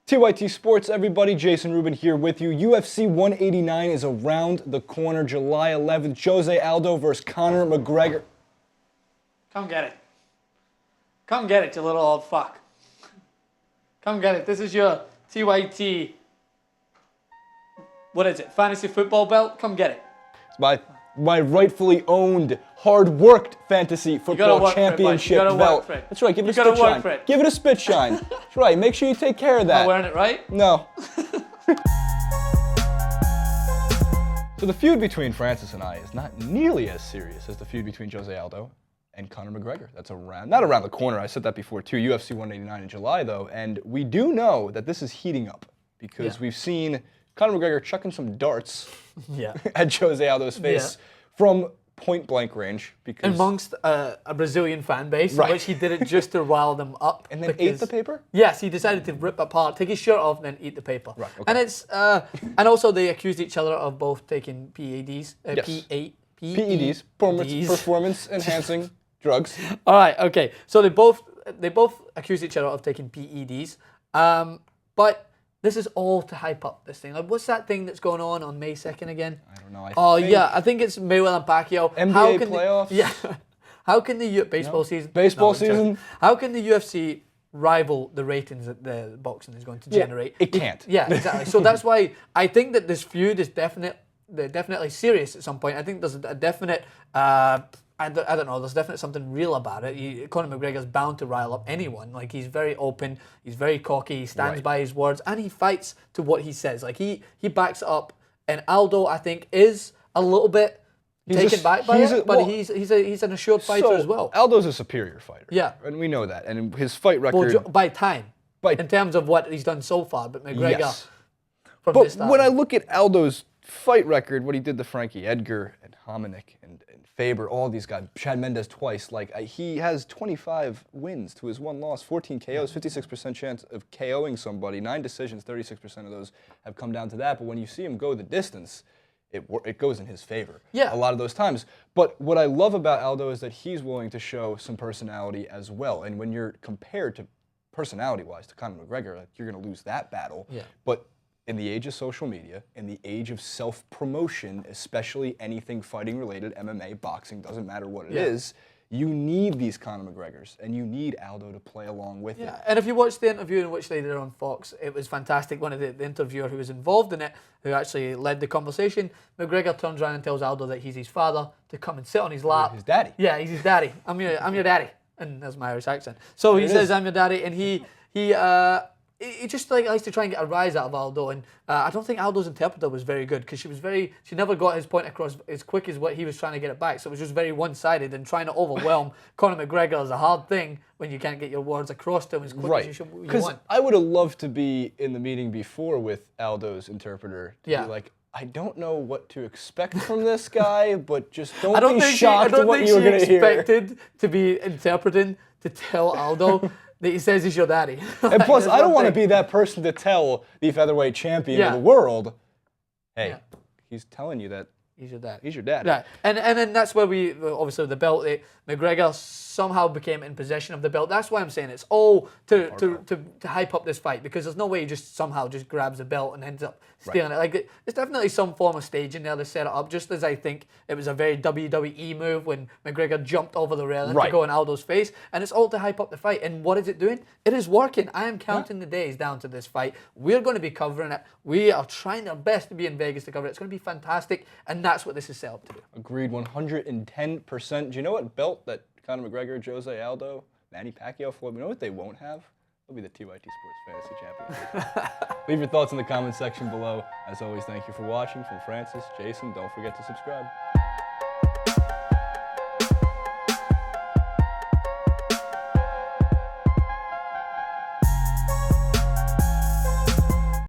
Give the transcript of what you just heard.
TYT Sports, everybody. Jason Rubin here with you. UFC 189 is around the corner, July 11th. Jose Aldo versus Conor McGregor. Come get it. Come get it, you little old fuck. Come get it. This is your TYT, what is it, fantasy football belt? Come get it. It's my rightfully owned, hard-worked fantasy football championship belt. That's right, give it a spit shine. Give it a spit shine. That's right, make sure you take care of that. Am I wearing it right? No. So the feud between Francis and I is not nearly as serious as the feud between Jose Aldo and Conor McGregor. That's not around the corner. I said that before too. UFC 189 in July though, and we do know that this is heating up because we've seen Conor McGregor chucking some darts at Jose Aldo's face from point-blank range. Because amongst a Brazilian fan base, in which he did it just to rile them up. And then ate the paper? Yes, he decided to rip apart, take his shirt off, and then eat the paper. Right, okay. And it's and also they accused each other of both taking PEDs, PEDs, performance-enhancing drugs. All right, okay. So they both accused each other of taking PEDs, but this is all to hype up this thing. Like, what's that thing that's going on May 2nd again? I don't know. I think it's Mayweather and Pacquiao. NBA playoffs? How can the baseball season? Baseball season? How can the UFC rival the ratings that the boxing is going to generate? It can't. Yeah, exactly. So that's why I think that this feud is definitely serious at some point. I think there's a definite, I don't know, there's definitely something real about it. Conor McGregor's bound to rile up anyone. Like, he's very open, he's very cocky, he stands by his words, and he fights to what he says. Like, he backs it up, and Aldo, I think, is a little bit taken back by it, but he's an assured fighter as well. Aldo's a superior fighter. Yeah. And we know that. And his fight record... Well, by time, in terms of what he's done so far, but McGregor... But when I look at Aldo's fight record, what he did to Frankie Edgar and Hominick and Faber, all these guys, Chad Mendes twice, like he has 25 wins to his 1 loss, 14 KOs, 56% chance of KOing somebody, 9 decisions, 36% of those have come down to that. But when you see him go the distance, it goes in his favor a lot of those times. But what I love about Aldo is that he's willing to show some personality as well. And when you're compared to personality-wise to Conor McGregor, like, you're going to lose that battle. Yeah. But in the age of social media, in the age of self-promotion, especially anything fighting-related, MMA, boxing, doesn't matter what it is, you need these Conor McGregors, and you need Aldo to play along with it. And if you watch the interview in which they did on Fox, it was fantastic. One of the interviewer who was involved in it, who actually led the conversation, McGregor turns around and tells Aldo that he's his father, to come and sit on his lap. His daddy. Yeah, he's his daddy. I'm your daddy. And that's my Irish accent. So he says, I'm your daddy, and he just likes to try and get a rise out of Aldo, and I don't think Aldo's interpreter was very good because she never got his point across as quick as what he was trying to get it back. So it was just very one-sided, and trying to overwhelm Conor McGregor is a hard thing when you can't get your words across to him as quick as you want. Because I would have loved to be in the meeting before with Aldo's interpreter to be like, I don't know what to expect from this guy, but just don't be shocked at what you're going to hear. I don't think she expected to be interpreting to tell Aldo that he says he's your daddy. And plus, I don't want to be that person to tell the featherweight champion of the world, hey, he's telling you that he's your dad. He's your dad. Yeah, and then that's where we, obviously the belt, McGregor somehow became in possession of the belt. That's why I'm saying it's all to hype up this fight, because there's no way he just somehow just grabs the belt and ends up stealing it. Like, there's definitely some form of staging there to set it up, just as I think it was a very WWE move when McGregor jumped over the railing to go in Aldo's face, and it's all to hype up the fight. And what is it doing? It is working. I am counting the days down to this fight. We're going to be covering it. We are trying our best to be in Vegas to cover it. It's going to be fantastic, and that's what this is set up to do. Agreed, 110%. Do you know what belt that Conor McGregor, Jose Aldo, Manny Pacquiao, Floyd, you know what they won't have? They'll be the TYT Sports Fantasy Champions. Leave your thoughts in the comment section below. As always, thank you for watching. From Francis, Jason, don't forget to subscribe.